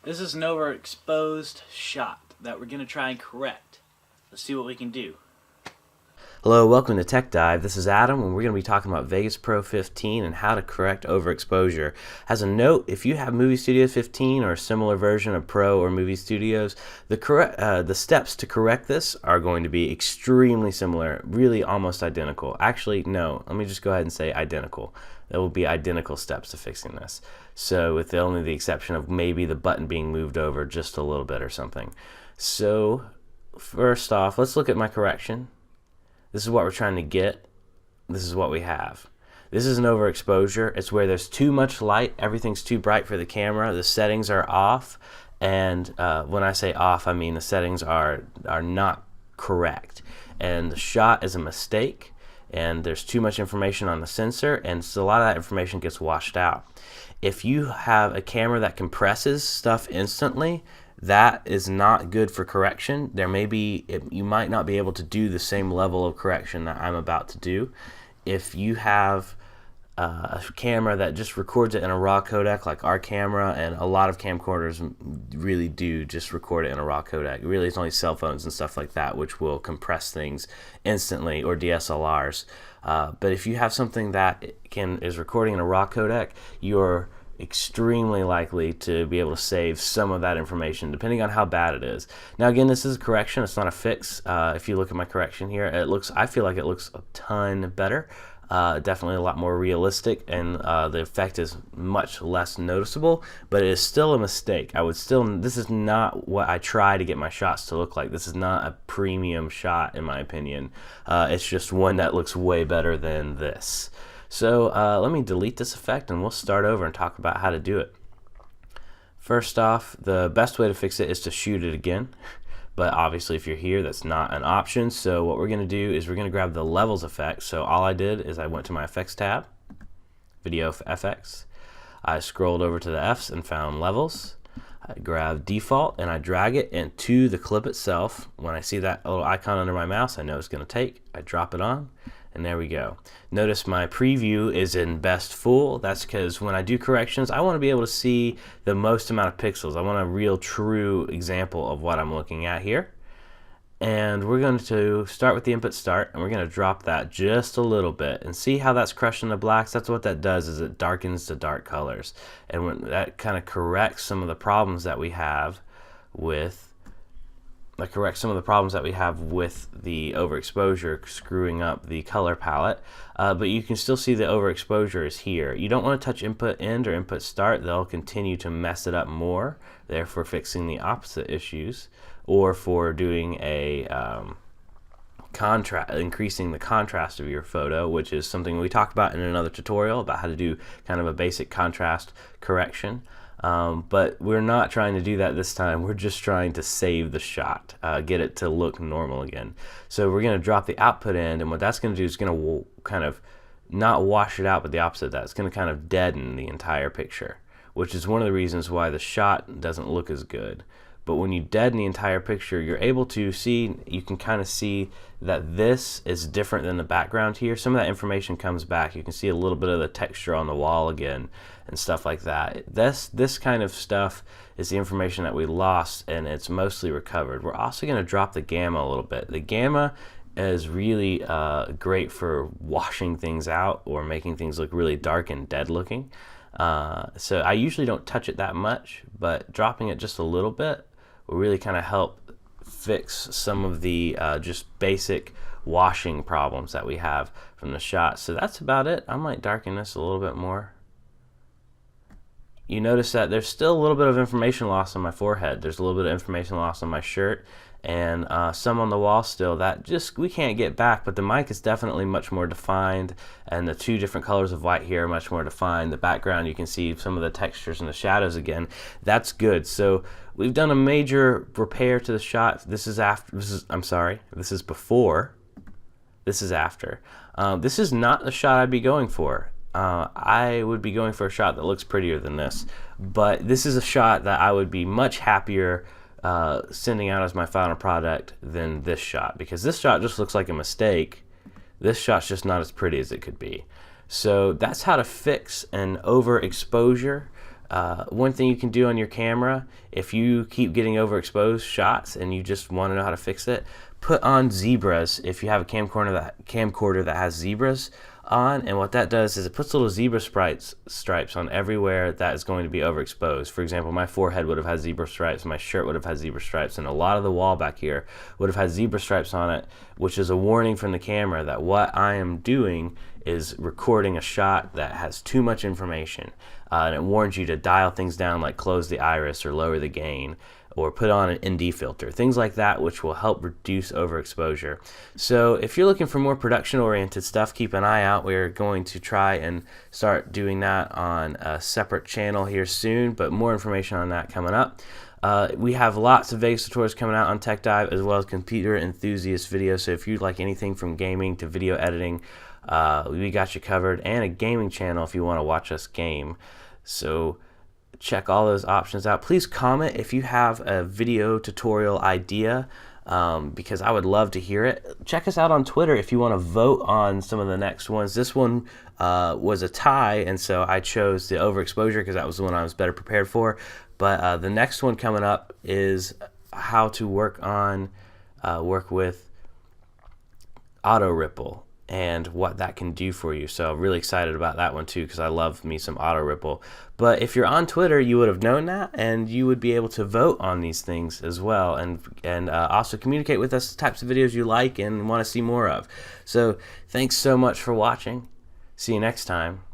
This is an overexposed shot that we're going to try and correct. Let's see what we can do. Hello, welcome to Techdive. This is Adam, and we're going to be talking about Vegas Pro 15 and how to correct overexposure. As a note, if you have Movie Studio 15 or a similar version of Pro or Movie Studios, the steps to correct this are going to be extremely similar, really almost identical. Actually, no, let me just go ahead and say identical. There will be identical steps to fixing this. So with only the exception of maybe the button being moved over just a little bit or something. So first off, let's look at my correction. This is what we're trying to get. This is what we have. This is an overexposure. It's where there's too much light. Everything's too bright for the camera. The settings are off. And when I say off, I mean the settings are not correct. And the shot is a mistake. And there's too much information on the sensor. And so a lot of that information gets washed out. If you have a camera that compresses stuff instantly, that is not good for correction. You might not be able to do the same level of correction that I'm about to do. If you have a camera that just records it in a raw codec like our camera, and a lot of camcorders really do just record it in a raw codec. Really, it's only cell phones and stuff like that which will compress things instantly, or DSLRs. But if you have something that is recording in a raw codec, you're extremely likely to be able to save some of that information depending on how bad it is. Now again, this is a correction, it's not a fix. If you look at my correction here, I feel like it looks a ton better. Definitely a lot more realistic, and the effect is much less noticeable, but it is still a mistake. This is not what I try to get my shots to look like. This is not a premium shot in my opinion. It's just one that looks way better than this. So let me delete this effect and we'll start over and talk about how to do it. First off, the best way to fix it is to shoot it again. But obviously if you're here, that's not an option. So what we're going to do is we're going to grab the levels effect. So all I did is I went to my effects tab, video FX. I scrolled over to the F's and found levels. I grab default and I drag it into the clip itself. When I see that little icon under my mouse, I know it's going to take. I drop it on. And there we go. Notice my preview is in best full. That's because when I do corrections, I want to be able to see the most amount of pixels. I want a real true example of what I'm looking at here. And we're going to start with the input start, and we're going to drop that just a little bit and see how that's crushing the blacks. That's what that does, is it darkens the dark colors. And when that kind of corrects some of the problems that we have with the overexposure screwing up the color palette, but you can still see the overexposure is here. You don't want to touch input end or input start. They'll continue to mess it up more, therefore fixing the opposite issues, or for doing a increasing the contrast of your photo, which is something we talked about in another tutorial about how to do kind of a basic contrast correction. But we're not trying to do that this time. We're just trying to save the shot, get it to look normal again. So we're going to drop the output end, and what that's going to do is going to kind of not wash it out, but the opposite of that. It's going to kind of deaden the entire picture, which is one of the reasons why the shot doesn't look as good. But when you deaden the entire picture, you're able to see, you can kind of see that this is different than the background here. Some of that information comes back. You can see a little bit of the texture on the wall again and stuff like that. This kind of stuff is the information that we lost, and it's mostly recovered. We're also going to drop the gamma a little bit. The gamma is really great for washing things out or making things look really dark and dead looking. So I usually don't touch it that much, but dropping it just a little bit will really kind of help fix some of the just basic washing problems that we have from the shot. So that's about it. I might darken this a little bit more. You notice that there's still a little bit of information loss on my forehead. There's a little bit of information loss on my shirt, and some on the wall still that just we can't get back, but the mic is definitely much more defined, and the two different colors of white here are much more defined. The background, you can see some of the textures and the shadows again. That's good. So we've done a major repair to the shot. This is after. I'm sorry. This is before. This is after. This is not the shot I'd be going for. I would be going for a shot that looks prettier than this, but this is a shot that I would be much happier sending out as my final product than this shot, because this shot just looks like a mistake. This shot's just not as pretty as it could be. So that's how to fix an overexposure. One thing you can do on your camera, if you keep getting overexposed shots and you just want to know how to fix it, put on zebras. If you have a camcorder that has zebras on, and what that does is it puts little zebra stripes on everywhere that is going to be overexposed. For example, my forehead would have had zebra stripes, my shirt would have had zebra stripes, and a lot of the wall back here would have had zebra stripes on it, which is a warning from the camera that what I am doing is recording a shot that has too much information, and it warns you to dial things down, like close the iris or lower the gain or put on an ND filter, things like that, which will help reduce overexposure. So if you're looking for more production oriented stuff, keep an eye out. We're going to try and start doing that on a separate channel here soon, but more information on that coming up. We have lots of Vegas tutorials coming out on Techdive, as well as computer enthusiast videos. So if you like anything from gaming to video editing, we got you covered, and a gaming channel if you want to watch us game. So check all those options out. Please comment if you have a video tutorial idea, because I would love to hear it. Check us out on Twitter if you want to vote on some of the next ones. This one was a tie, and so I chose the overexposure because that was the one I was better prepared for. But the next one coming up is how to work with auto ripple and what that can do for you. So I'm really excited about that one too, because I love me some auto ripple. But if you're on Twitter, you would have known that, and you would be able to vote on these things as well, and also communicate with us the types of videos you like and want to see more of. So thanks so much for watching. See you next time.